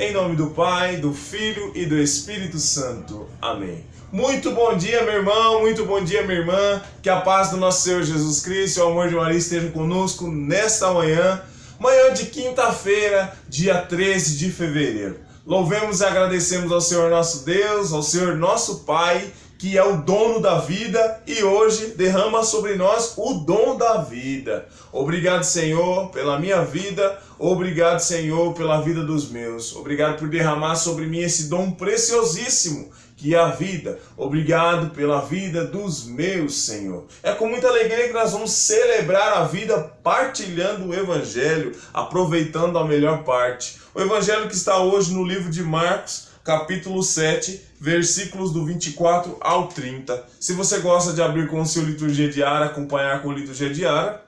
Em nome do Pai, do Filho e do Espírito Santo. Amém. Muito bom dia, meu irmão, muito bom dia, minha irmã. Que a paz do nosso Senhor Jesus Cristo e o amor de Maria estejam conosco nesta manhã. Manhã de quinta-feira, dia 13 de fevereiro. Louvemos e agradecemos ao Senhor nosso Deus, ao Senhor nosso Pai, que é o dono da vida e hoje derrama sobre nós o dom da vida. Obrigado, Senhor, pela minha vida. Obrigado, Senhor, pela vida dos meus. Obrigado por derramar sobre mim esse dom preciosíssimo, que é a vida. Obrigado pela vida dos meus, Senhor. É com muita alegria que nós vamos celebrar a vida partilhando o Evangelho, aproveitando a melhor parte. O Evangelho que está hoje no livro de Marcos, capítulo 7, versículos do 24 ao 30. Se você gosta de abrir com o seu liturgia diária, acompanhar com a liturgia diária,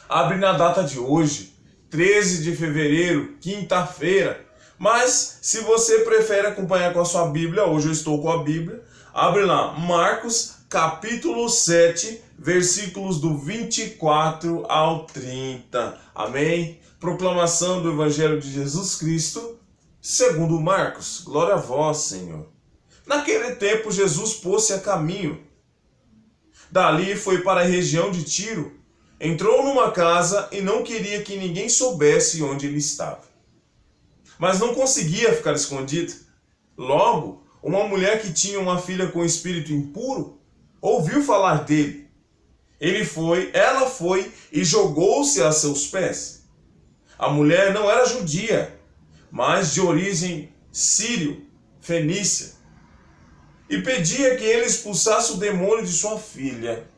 abre na data de hoje, 13 de fevereiro, quinta-feira. Mas, se você prefere acompanhar com a sua Bíblia, hoje eu estou com a Bíblia, abre lá, Marcos, capítulo 7, versículos do 24 ao 30. Amém? Proclamação do Evangelho de Jesus Cristo, segundo Marcos. Glória a vós, Senhor. Naquele tempo, Jesus pôs-se a caminho. Dali foi para a região de Tiro. Entrou numa casa e não queria que ninguém soubesse onde ele estava. Mas não conseguia ficar escondido. Logo, uma mulher que tinha uma filha com espírito impuro ouviu falar dele. Ela foi e jogou-se a seus pés. A mulher não era judia, mas de origem sírio-fenícia, e pedia que ele expulsasse o demônio de sua filha.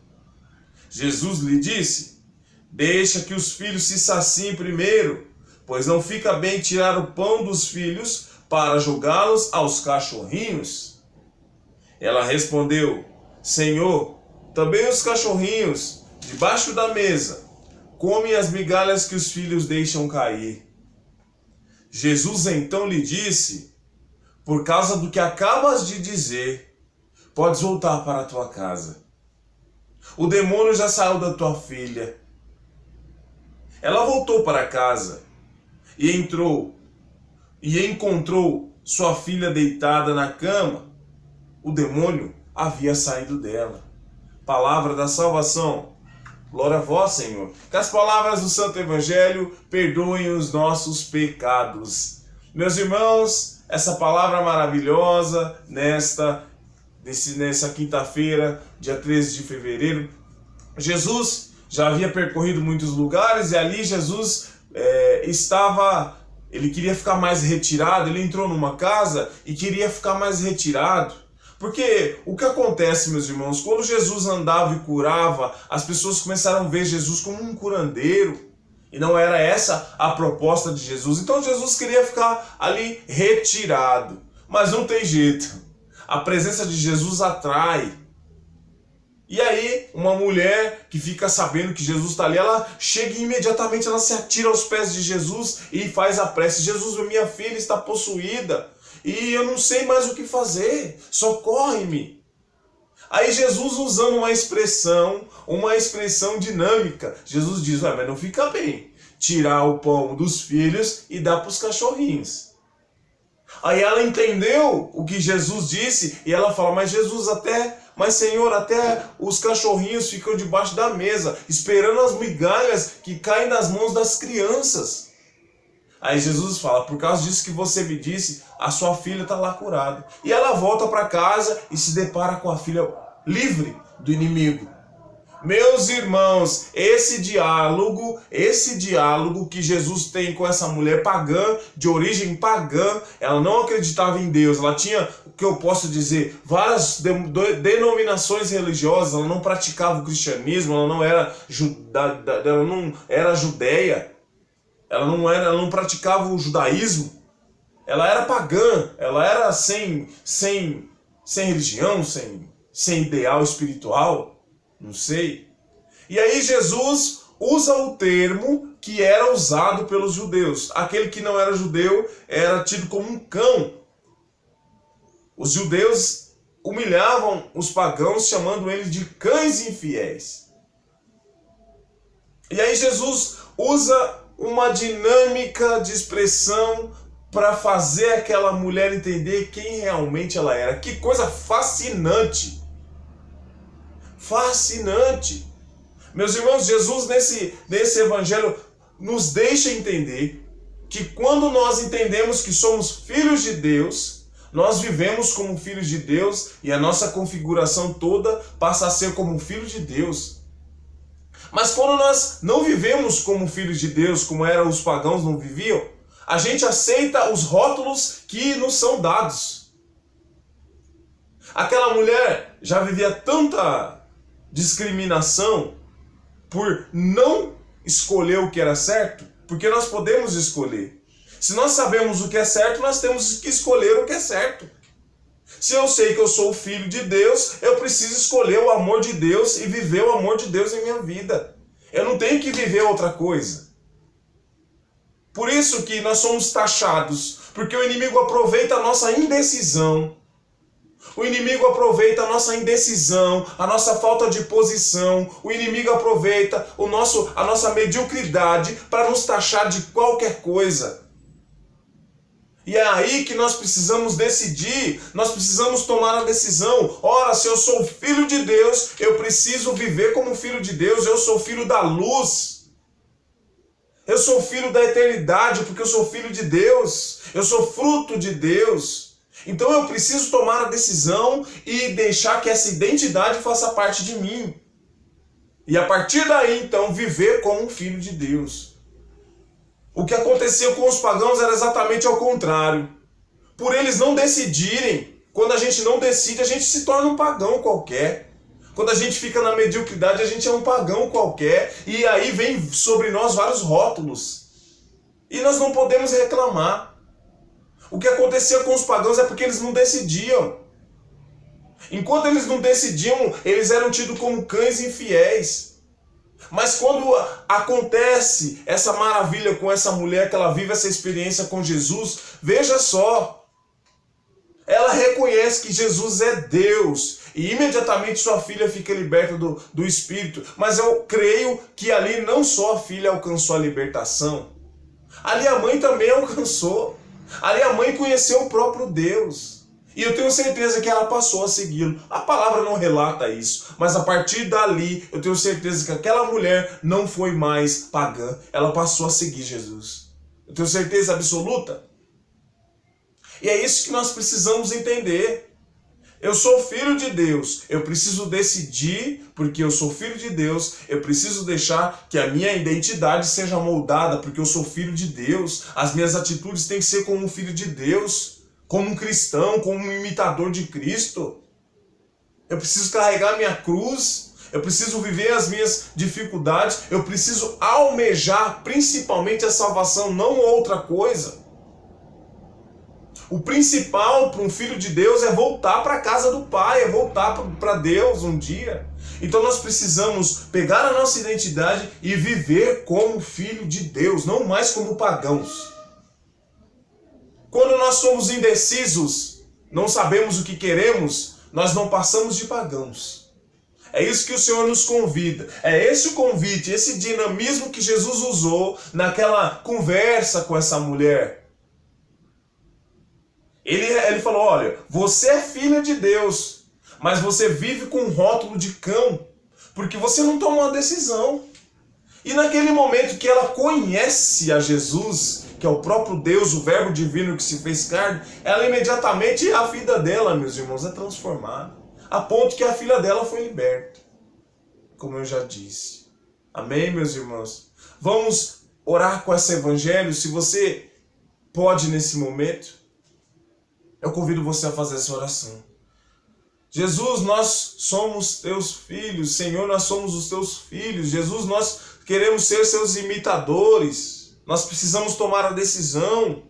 Jesus lhe disse: deixa que os filhos se saciem primeiro, pois não fica bem tirar o pão dos filhos para jogá-los aos cachorrinhos. Ela respondeu: Senhor, também os cachorrinhos, debaixo da mesa, comem as migalhas que os filhos deixam cair. Jesus então lhe disse: por causa do que acabas de dizer, podes voltar para a tua casa. O demônio já saiu da tua filha. Ela voltou para casa e encontrou sua filha deitada na cama. O demônio havia saído dela. Palavra da salvação. Glória a vós, Senhor. Que as palavras do Santo Evangelho perdoem os nossos pecados. Meus irmãos, essa palavra maravilhosa nessa quinta-feira, dia 13 de fevereiro, Jesus já havia percorrido muitos lugares e ali Jesus ele queria ficar mais retirado. Ele entrou numa casa e queria ficar mais retirado. Porque o que acontece, meus irmãos, quando Jesus andava e curava, as pessoas começaram a ver Jesus como um curandeiro. E não era essa a proposta de Jesus. Então Jesus queria ficar ali retirado. Mas não tem jeito. A presença de Jesus atrai. E aí, uma mulher que fica sabendo que Jesus está ali, ela chega e imediatamente ela se atira aos pés de Jesus e faz a prece: Jesus, minha filha está possuída e eu não sei mais o que fazer, socorre-me. Aí Jesus, usando uma expressão dinâmica, Jesus diz: mas não fica bem tirar o pão dos filhos e dar para os cachorrinhos. Aí ela entendeu o que Jesus disse e ela fala: mas Senhor, até os cachorrinhos ficam debaixo da mesa, esperando as migalhas que caem das mãos das crianças. Aí Jesus fala: por causa disso que você me disse, a sua filha está lá curada. E ela volta para casa e se depara com a filha livre do inimigo. Meus irmãos, esse diálogo que Jesus tem com essa mulher pagã, de origem pagã, ela não acreditava em Deus, ela tinha, o que eu posso dizer, várias denominações religiosas, ela não praticava o cristianismo, ela não era judeia, ela não praticava o judaísmo, ela era pagã, ela era sem religião, sem ideal espiritual. Não sei. E aí Jesus usa o termo que era usado pelos judeus. Aquele que não era judeu era tido como um cão. Os judeus humilhavam os pagãos, chamando eles de cães infiéis. E aí Jesus usa uma dinâmica de expressão para fazer aquela mulher entender quem realmente ela era. Que coisa fascinante! Fascinante! Meus irmãos, Jesus nesse evangelho nos deixa entender que quando nós entendemos que somos filhos de Deus, nós vivemos como filhos de Deus e a nossa configuração toda passa a ser como filho de Deus. Mas quando nós não vivemos como filhos de Deus, como eram os pagãos não viviam, a gente aceita os rótulos que nos são dados. Aquela mulher já vivia tanta discriminação por não escolher o que era certo, porque nós podemos escolher. Se nós sabemos o que é certo, nós temos que escolher o que é certo. Se eu sei que eu sou filho de Deus, eu preciso escolher o amor de Deus e viver o amor de Deus em minha vida. Eu não tenho que viver outra coisa. Por isso que nós somos taxados, porque o inimigo aproveita a nossa indecisão. O inimigo aproveita a nossa indecisão, a nossa falta de posição. O inimigo aproveita a nossa mediocridade para nos taxar de qualquer coisa. E é aí que nós precisamos decidir, nós precisamos tomar a decisão. Ora, se eu sou filho de Deus, eu preciso viver como filho de Deus, eu sou filho da luz. Eu sou filho da eternidade, porque eu sou filho de Deus, eu sou fruto de Deus. Então eu preciso tomar a decisão e deixar que essa identidade faça parte de mim. E a partir daí, então, viver como um filho de Deus. O que aconteceu com os pagãos era exatamente ao contrário. Por eles não decidirem, quando a gente não decide, a gente se torna um pagão qualquer. Quando a gente fica na mediocridade, a gente é um pagão qualquer. E aí vem sobre nós vários rótulos. E nós não podemos reclamar. O que acontecia com os pagãos é porque eles não decidiam. Enquanto eles não decidiam, eles eram tidos como cães infiéis. Mas quando acontece essa maravilha com essa mulher, que ela vive essa experiência com Jesus, veja só. Ela reconhece que Jesus é Deus. E imediatamente sua filha fica liberta do espírito. Mas eu creio que ali não só a filha alcançou a libertação. Ali a mãe também alcançou. Ali a mãe conheceu o próprio Deus. E eu tenho certeza que ela passou a segui-lo. A palavra não relata isso. Mas a partir dali, eu tenho certeza que aquela mulher não foi mais pagã. Ela passou a seguir Jesus. Eu tenho certeza absoluta. E é isso que nós precisamos entender. Eu sou filho de Deus. Eu preciso decidir, porque eu sou filho de Deus. Eu preciso deixar que a minha identidade seja moldada, porque eu sou filho de Deus. As minhas atitudes têm que ser como um filho de Deus, como um cristão, como um imitador de Cristo. Eu preciso carregar minha cruz. Eu preciso viver as minhas dificuldades. Eu preciso almejar principalmente a salvação, não outra coisa. O principal para um filho de Deus é voltar para a casa do Pai, é voltar para Deus um dia. Então nós precisamos pegar a nossa identidade e viver como filho de Deus, não mais como pagãos. Quando nós somos indecisos, não sabemos o que queremos, nós não passamos de pagãos. É isso que o Senhor nos convida. É esse o convite, esse dinamismo que Jesus usou naquela conversa com essa mulher. Ele falou, olha, você é filha de Deus, mas você vive com um rótulo de cão, porque você não tomou uma decisão. E naquele momento que ela conhece a Jesus, que é o próprio Deus, o verbo divino que se fez carne, ela imediatamente, a vida dela, meus irmãos, é transformada, a ponto que a filha dela foi liberta, como eu já disse. Amém, meus irmãos? Vamos orar com esse evangelho, se você pode nesse momento. Eu convido você a fazer essa oração. Jesus, nós somos teus filhos. Senhor, nós somos os teus filhos. Jesus, nós queremos ser seus imitadores. Nós precisamos tomar a decisão.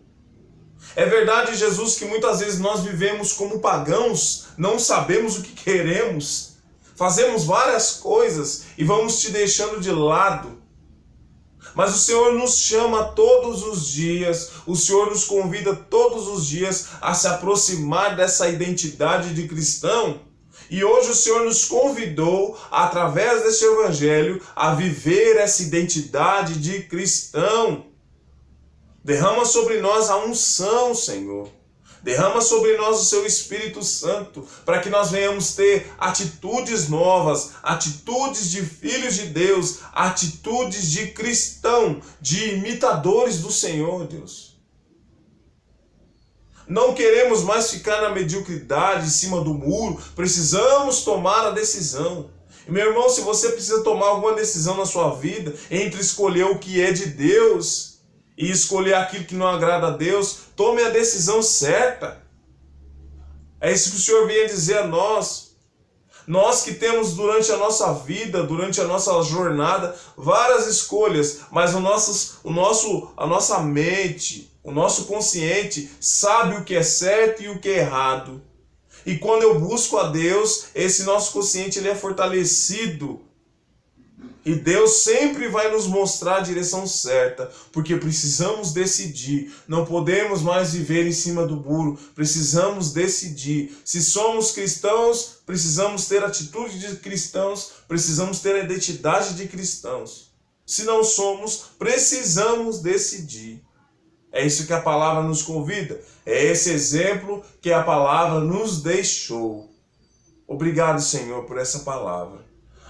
É verdade, Jesus, que muitas vezes nós vivemos como pagãos, não sabemos o que queremos. Fazemos várias coisas e vamos te deixando de lado. Mas o Senhor nos chama todos os dias, o Senhor nos convida todos os dias a se aproximar dessa identidade de cristão. E hoje o Senhor nos convidou, através deste evangelho, a viver essa identidade de cristão. Derrama sobre nós a unção, Senhor. Derrama sobre nós o seu Espírito Santo, para que nós venhamos ter atitudes novas, atitudes de filhos de Deus, atitudes de cristão, de imitadores do Senhor, Deus. Não queremos mais ficar na mediocridade, em cima do muro, precisamos tomar a decisão. E, meu irmão, se você precisa tomar alguma decisão na sua vida, entre escolher o que é de Deus e escolher aquilo que não agrada a Deus, tome a decisão certa. É isso que o Senhor vem dizer a nós. Nós que temos durante a nossa vida, durante a nossa jornada, várias escolhas, mas a nossa mente, o nosso consciente sabe o que é certo e o que é errado. E quando eu busco a Deus, esse nosso consciente ele é fortalecido. E Deus sempre vai nos mostrar a direção certa, porque precisamos decidir. Não podemos mais viver em cima do muro, precisamos decidir. Se somos cristãos, precisamos ter atitude de cristãos, precisamos ter a identidade de cristãos. Se não somos, precisamos decidir. É isso que a palavra nos convida, é esse exemplo que a palavra nos deixou. Obrigado, Senhor, por essa palavra.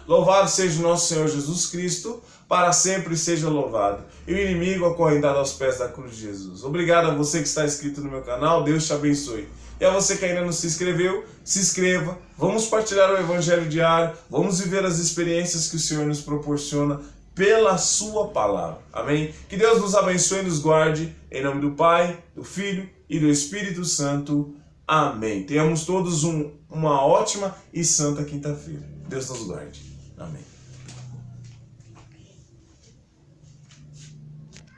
Louvado seja o nosso Senhor Jesus Cristo, para sempre seja louvado. E o inimigo acorrentado aos pés da cruz de Jesus. Obrigado a você que está inscrito no meu canal, Deus te abençoe. E a você que ainda não se inscreveu, se inscreva. Vamos partilhar o Evangelho diário, vamos viver as experiências que o Senhor nos proporciona pela sua palavra. Amém? Que Deus nos abençoe e nos guarde, em nome do Pai, do Filho e do Espírito Santo. Amém. Tenhamos todos uma ótima e santa quinta-feira. Deus nos guarde. Amém.